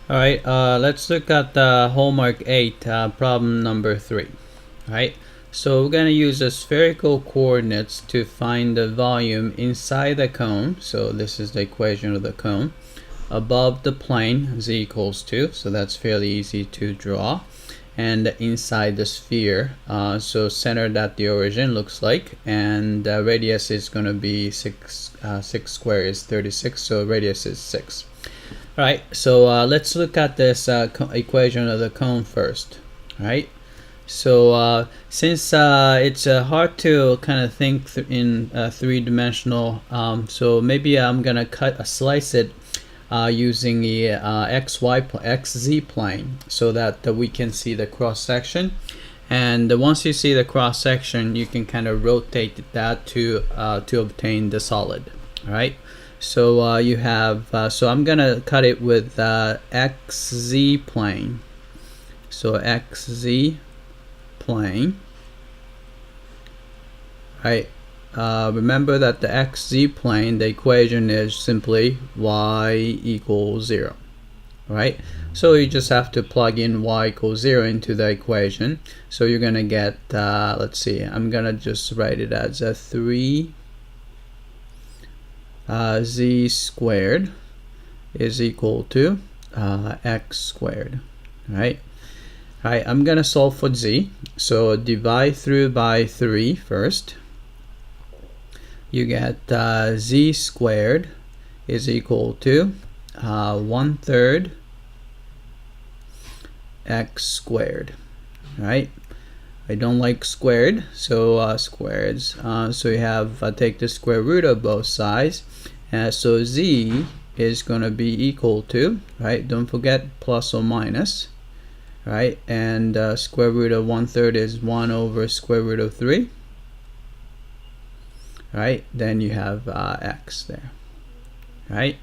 All right, let's look at the homework 8, problem number 3. All right, so we're going to use the spherical coordinates to find the volume inside the cone. So this is the equation of the cone above the plane z equals 2. So that's fairly easy to draw. And inside the sphere, so centered at the origin looks like, and radius is going to be 6 squared is 36, so radius is 6. Alright, so let's look at this equation of the cone first. Alright, so since it's hard to kind of think in three-dimensional, so maybe I'm gonna slice it using the XZ plane so that we can see the cross section. And once you see the cross section, you can kind of rotate that to obtain the solid. All right. So you have, so I'm gonna cut it with XZ plane. So XZ plane. Right. Remember that the XZ plane, the equation is simply y equals 0. Right. So you just have to plug in y equals 0 into the equation. So you're gonna get, let's see, I'm gonna just write it as a 3 z squared is equal to x squared. Right. Alright, I'm gonna solve for z. So divide through by 3 first. You get z squared is equal to 1/3 x squared. Right. I don't like squared, so squareds. So you have take the square root of both sides. So z is going to be equal to, right? Don't forget plus or minus, right? And square root of 1/3 is 1 over square root of 3, right? Then you have x there, right?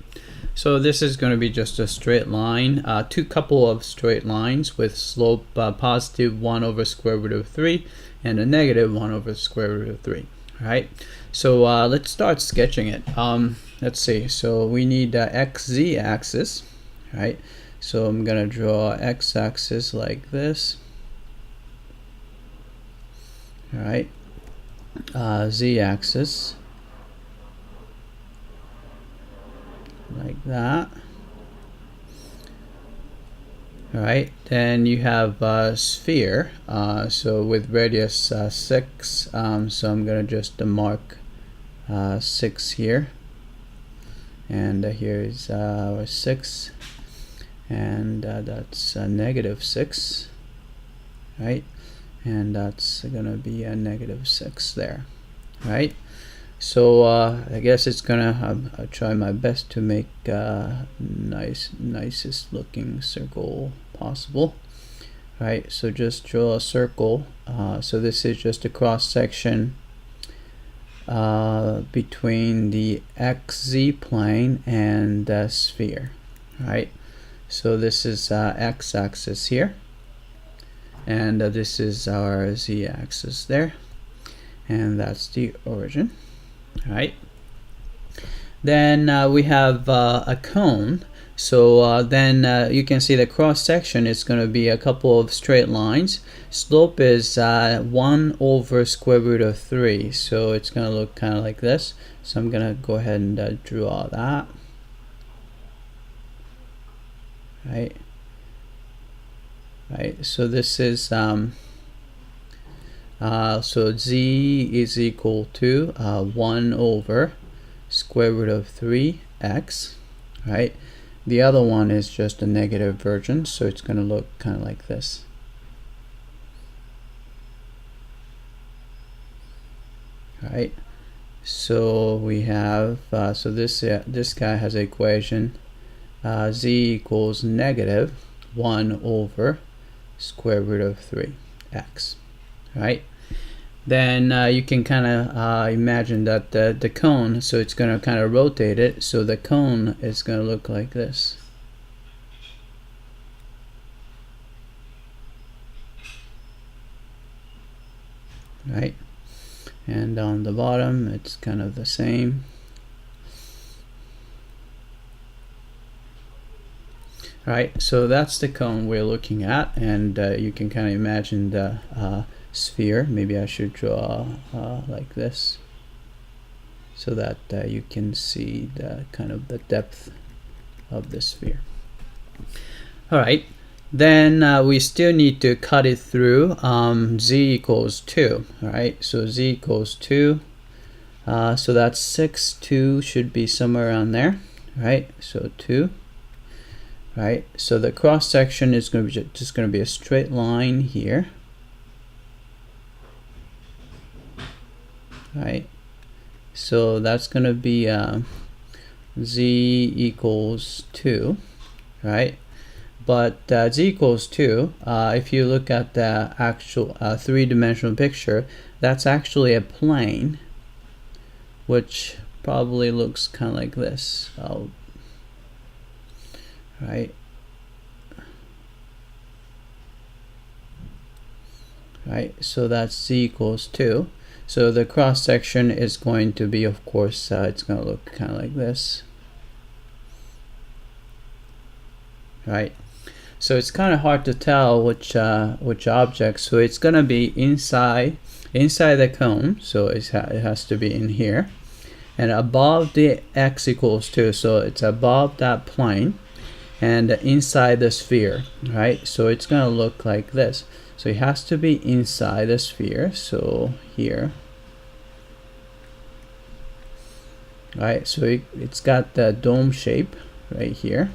So this is going to be just a straight line, two couple of straight lines with slope positive 1 over square root of 3 and a negative 1 over square root of 3. Right. So let's start sketching it. Let's see. So we need XZ axis. Right. So I'm gonna draw X axis like this. All right. Z axis like that. Alright, then you have sphere, so with radius 6, so I'm going to just mark 6 here, and here is 6, and that's negative 6, right, and that's going to be a negative 6 there, right. So I guess it's gonna I'll try my best to make nicest looking circle possible. Right, so just draw a circle. So this is just a cross section between the XZ plane and the sphere. Right, so this is x-axis here, and this is our z-axis there, and that's the origin. Right. Then we have a cone. So then you can see the cross section is going to be a couple of straight lines. Slope is 1 over square root of 3. So it's going to look kind of like this. So I'm going to go ahead and draw that. Right. Right. So this is so z is equal to 1 over square root of 3x, right? The other one is just a negative version, so it's going to look kind of like this. Right? So we have, so this guy has an equation, z equals negative 1 over square root of 3x, right? Then you can kind of imagine that the cone, so it's going to kind of rotate it, so the cone is going to look like this. Right, and on the bottom it's kind of the same. Right, so that's the cone we're looking at, and you can kind of imagine the sphere. Maybe I should draw like this, so that you can see the kind of the depth of the sphere. All right, then we still need to cut it through z equals 2. All right, so z equals 2, so that's 6, 2 should be somewhere around there, right? So 2. Right, so the cross section is going to be just going to be a straight line here. Right, so that's going to be z equals 2, right? But z equals 2, if you look at the actual three-dimensional picture, that's actually a plane, which probably looks kind of like this. Right, so that's z equals 2. So the cross section is going to be, of course, it's going to look kind of like this. Right, so it's kind of hard to tell which object. So it's going to be inside the cone, so it has to be in here, and above the x equals 2, so it's above that plane and inside the sphere, right? So it's going to look like this. So it has to be inside the sphere, so here, right? So it's got the dome shape right here,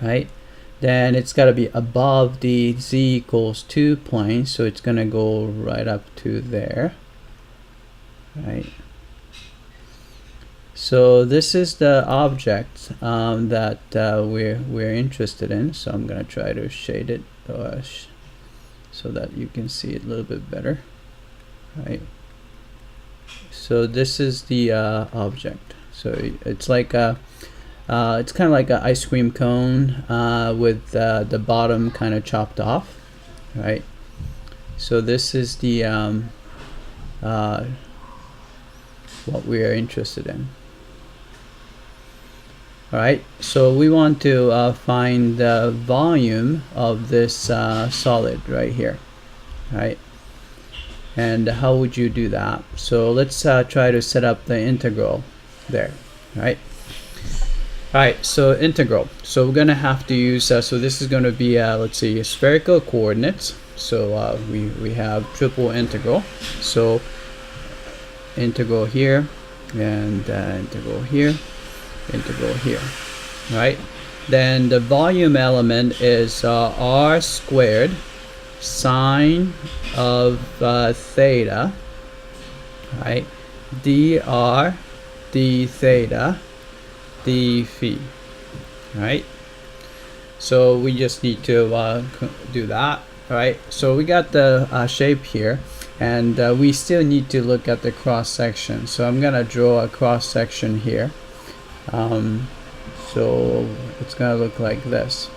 right? Then it's got to be above the z equals 2 plane, so it's going to go right up to there, right? So this is the object that we're interested in. So I'm going to try to shade it so that you can see it a little bit better, right? So this is the object. So it's like it's kind of like an ice cream cone with the bottom kind of chopped off, right? So this is the what we are interested in. Alright, so we want to find the volume of this solid right here, right? And how would you do that? So let's try to set up the integral there, right? Alright, so integral. So we're going to have to use, so this is going to be, let's see, spherical coordinates. So we have triple integral. So integral here, and integral here, integral here, right? Then the volume element is r squared sine of theta, right? dr d theta d phi, right? So we just need to do that, right? So we got the shape here, and we still need to look at the cross section. So I'm gonna draw a cross section here. So it's gonna look like this,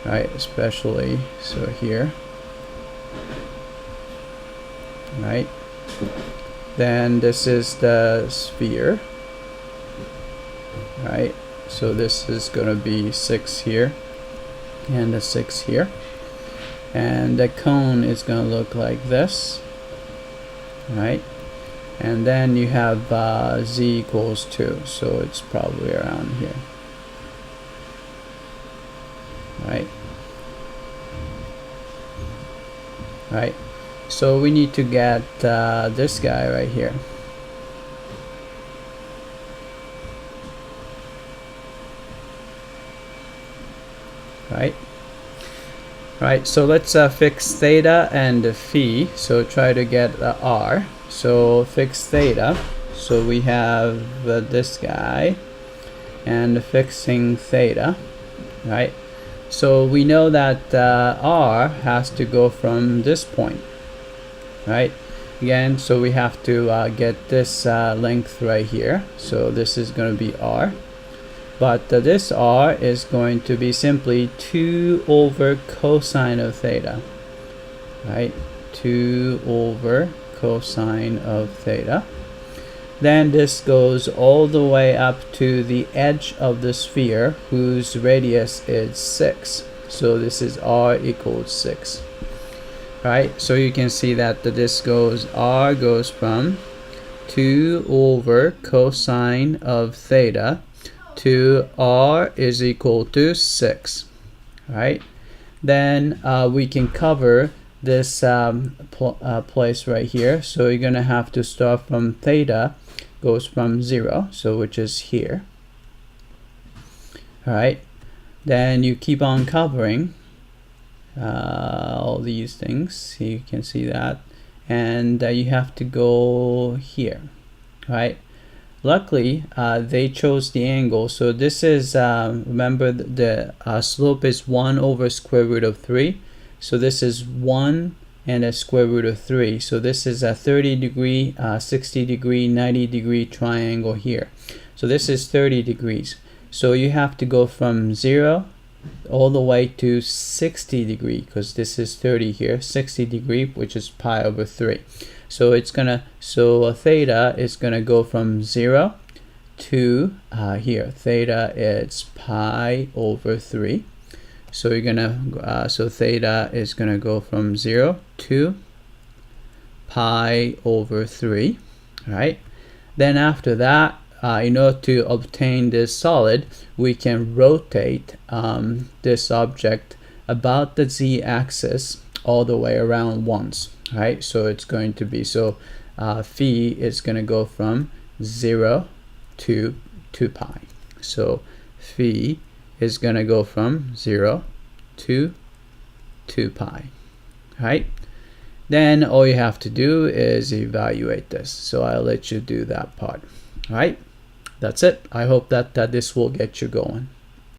right? Especially so here, right? Then this is the sphere, right? So this is gonna be 6 here and a 6 here, and the cone is gonna look like this, right? And then you have z equals 2, so it's probably around here, right? Right, so we need to get this guy right here, right? Right, so let's fix theta and phi. So try to get r. So fix theta, so we have this guy, and fixing theta, right? So we know that r has to go from this point, right? Again, so we have to get this length right here. So this is going to be r, but this r is going to be simply 2 over cosine of theta, right? 2 over cosine of theta. Then this goes all the way up to the edge of the sphere whose radius is 6. So this is r equals 6. Right, so you can see that this goes, r goes from 2 over cosine of theta to r is equal to 6. Right, then we can cover this place right here. So you're gonna have to start from theta goes from 0, so which is here. All right, then you keep on covering all these things. You can see that, and you have to go here. Right, luckily they chose the angle, so this is remember the slope is 1 over square root of 3, so this is 1 and a square root of 3, so this is a 30 degree 60 degree 90 degree triangle here. So this is 30 degrees, so you have to go from 0 all the way to 60 degree, because this is 30 here, 60 degree, which is pi over 3. So it's gonna, so theta is gonna go from 0 to here, theta is pi over 3. So you're gonna so theta is gonna go from 0 to pi over 3. Right, then after that, in order to obtain this solid, we can rotate this object about the z-axis all the way around once. Right, so it's going to be, so phi is going to go from 0 to 2 pi. So phi is going to go from 0 to 2 pi. Right, then all you have to do is evaluate this. So I'll let you do that part. All right, that's it. I hope that this will get you going.